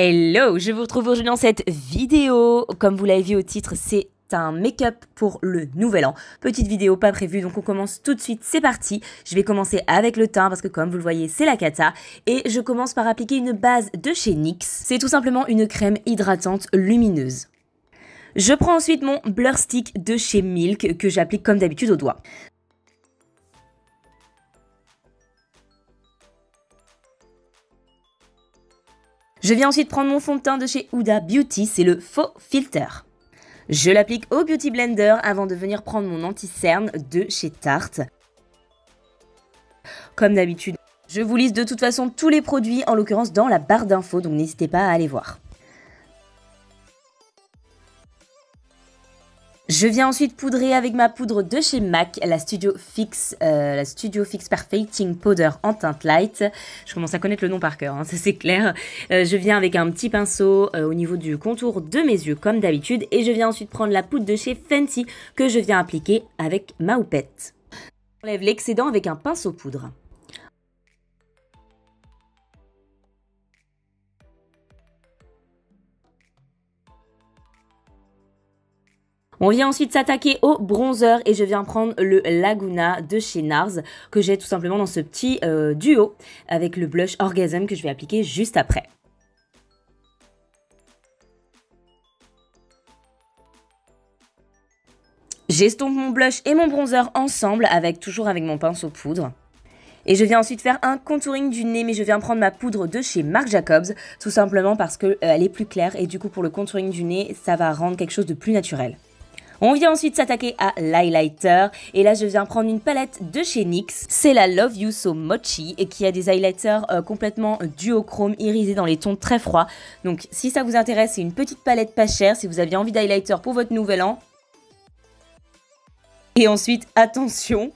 Hello, je vous retrouve aujourd'hui dans cette vidéo. Comme vous l'avez vu au titre, c'est un make-up pour le nouvel an. Petite vidéo pas prévue, donc on commence tout de suite, c'est parti. Je vais commencer avec le teint parce que comme vous le voyez, c'est la cata. Et je commence par appliquer une base de chez NYX. C'est tout simplement une crème hydratante lumineuse. Je prends ensuite mon Blur Stick de chez Milk que j'applique comme d'habitude au doigt. Je viens ensuite prendre mon fond de teint de chez Huda Beauty, c'est le Faux Filter. Je l'applique au Beauty Blender avant de venir prendre mon anti-cerne de chez Tarte. Comme d'habitude, je vous liste de toute façon tous les produits, en l'occurrence dans la barre d'infos, donc n'hésitez pas à aller voir. Je viens ensuite poudrer avec ma poudre de chez MAC, la Studio Fix Perfecting Powder en teinte light. Je commence à connaître le nom par cœur, hein, ça c'est clair. Je viens avec un petit pinceau au niveau du contour de mes yeux comme d'habitude. Et je viens ensuite prendre la poudre de chez Fenty que je viens appliquer avec ma houppette. J'enlève l'excédent avec un pinceau poudre. On vient ensuite s'attaquer au bronzer et je viens prendre le Laguna de chez NARS que j'ai tout simplement dans ce petit duo avec le blush Orgasm que je vais appliquer juste après. J'estompe mon blush et mon bronzer ensemble toujours avec mon pinceau poudre. Et je viens ensuite faire un contouring du nez, mais je viens prendre ma poudre de chez Marc Jacobs, tout simplement parce qu'elle est plus claire et du coup pour le contouring du nez, ça va rendre quelque chose de plus naturel. On vient ensuite s'attaquer à l'highlighter et là je viens prendre une palette de chez NYX, c'est la Love You So Mochi et qui a des highlighters complètement duochrome irisés dans les tons très froids. Donc si ça vous intéresse, c'est une petite palette pas chère si vous aviez envie d'highlighter pour votre nouvel an. Et ensuite, attention,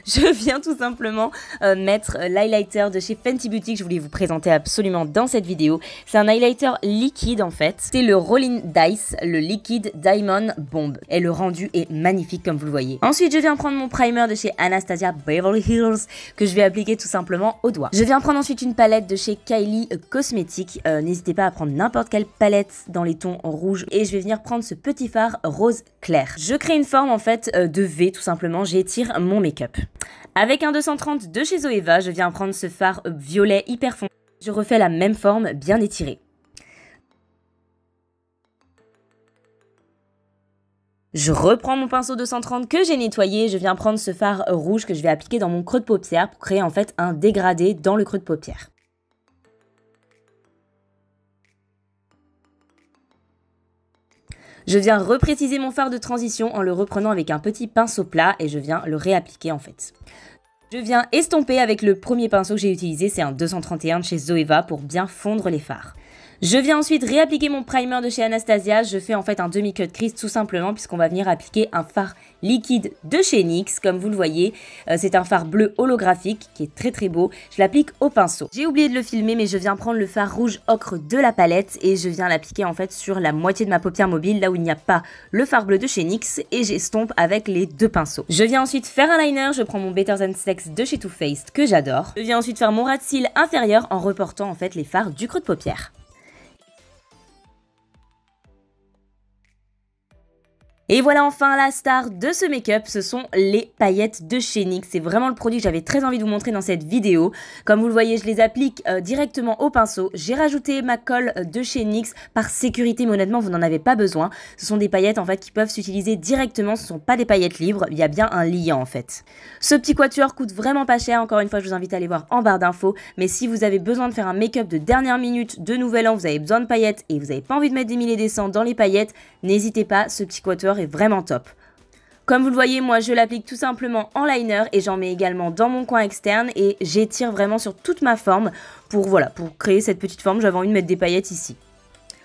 je viens tout simplement mettre l'highlighter de chez Fenty Beauty que je voulais vous présenter absolument dans cette vidéo. C'est un highlighter liquide en fait. C'est le Rolling Dice, le Liquid Diamond Bomb. Et le rendu est magnifique comme vous le voyez. Ensuite, je viens prendre mon primer de chez Anastasia Beverly Hills que je vais appliquer tout simplement au doigt. Je viens prendre ensuite une palette de chez Kylie Cosmetics. N'hésitez pas à prendre n'importe quelle palette dans les tons rouges. Et je vais venir prendre ce petit fard rose clair. Je crée une forme en fait de V tout simplement. J'étire mon make-up. Avec un 230 de chez Zoeva, je viens prendre ce fard violet hyper foncé. Je refais la même forme bien étirée. Je reprends mon pinceau 230 que j'ai nettoyé. Je viens prendre ce fard rouge que je vais appliquer dans mon creux de paupière pour créer en fait un dégradé dans le creux de paupière. Je viens repréciser mon fard de transition en le reprenant avec un petit pinceau plat et je viens le réappliquer en fait. Je viens estomper avec le premier pinceau que j'ai utilisé, c'est un 231 de chez Zoeva pour bien fondre les fards. Je viens ensuite réappliquer mon primer de chez Anastasia. Je fais en fait un demi-cut crease tout simplement puisqu'on va venir appliquer un fard liquide de chez NYX. Comme vous le voyez, c'est un fard bleu holographique qui est très très beau. Je l'applique au pinceau. J'ai oublié de le filmer mais je viens prendre le fard rouge ocre de la palette et je viens l'appliquer en fait sur la moitié de ma paupière mobile là où il n'y a pas le fard bleu de chez NYX et j'estompe avec les deux pinceaux. Je viens ensuite faire un liner. Je prends mon Better Than Sex de chez Too Faced que j'adore. Je viens ensuite faire mon ras de cils inférieur en reportant en fait les fards du creux de paupière. Et voilà enfin la star de ce make-up, ce sont les paillettes de chez NYX. C'est vraiment le produit que j'avais très envie de vous montrer dans cette vidéo. Comme vous le voyez, je les applique directement au pinceau. J'ai rajouté ma colle de chez NYX par sécurité, mais honnêtement, vous n'en avez pas besoin. Ce sont des paillettes en fait qui peuvent s'utiliser directement, ce ne sont pas des paillettes libres, il y a bien un liant en fait. Ce petit quatuor coûte vraiment pas cher, encore une fois, je vous invite à aller voir en barre d'infos. Mais si vous avez besoin de faire un make-up de dernière minute, de nouvel an, vous avez besoin de paillettes et vous n'avez pas envie de mettre des milliers et des cents dans les paillettes, n'hésitez pas, ce petit quatuor est vraiment top. Comme vous le voyez, moi je l'applique tout simplement en liner et j'en mets également dans mon coin externe et j'étire vraiment sur toute ma forme pour créer cette petite forme. J'avais envie de mettre des paillettes ici.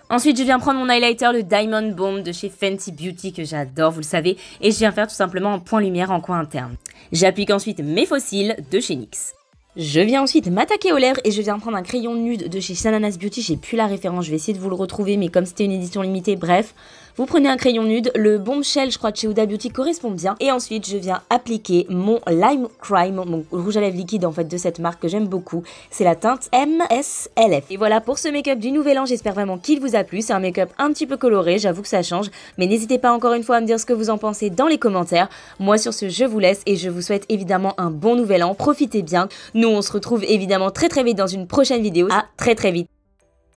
Ensuite, je viens prendre mon highlighter, le Diamond Bomb de chez Fenty Beauty que j'adore, vous le savez, et je viens faire tout simplement un point lumière en coin interne. J'applique ensuite mes faux cils de chez NYX. Je viens ensuite m'attaquer aux lèvres et je viens prendre un crayon nude de chez Sananas Beauty. J'ai plus la référence, je vais essayer de vous le retrouver, mais comme c'était une édition limitée, bref, Vous prenez un crayon nude, le Bombshell je crois de chez Huda Beauty correspond bien. Et ensuite je viens appliquer mon Lime Crime, mon rouge à lèvres liquide en fait de cette marque que j'aime beaucoup. C'est la teinte MSLF. Et voilà pour ce make-up du nouvel an, j'espère vraiment qu'il vous a plu. C'est un make-up un petit peu coloré, j'avoue que ça change. Mais n'hésitez pas encore une fois à me dire ce que vous en pensez dans les commentaires. Moi sur ce, je vous laisse et je vous souhaite évidemment un bon nouvel an. Profitez bien. Nous on se retrouve évidemment très vite dans une prochaine vidéo. À très vite.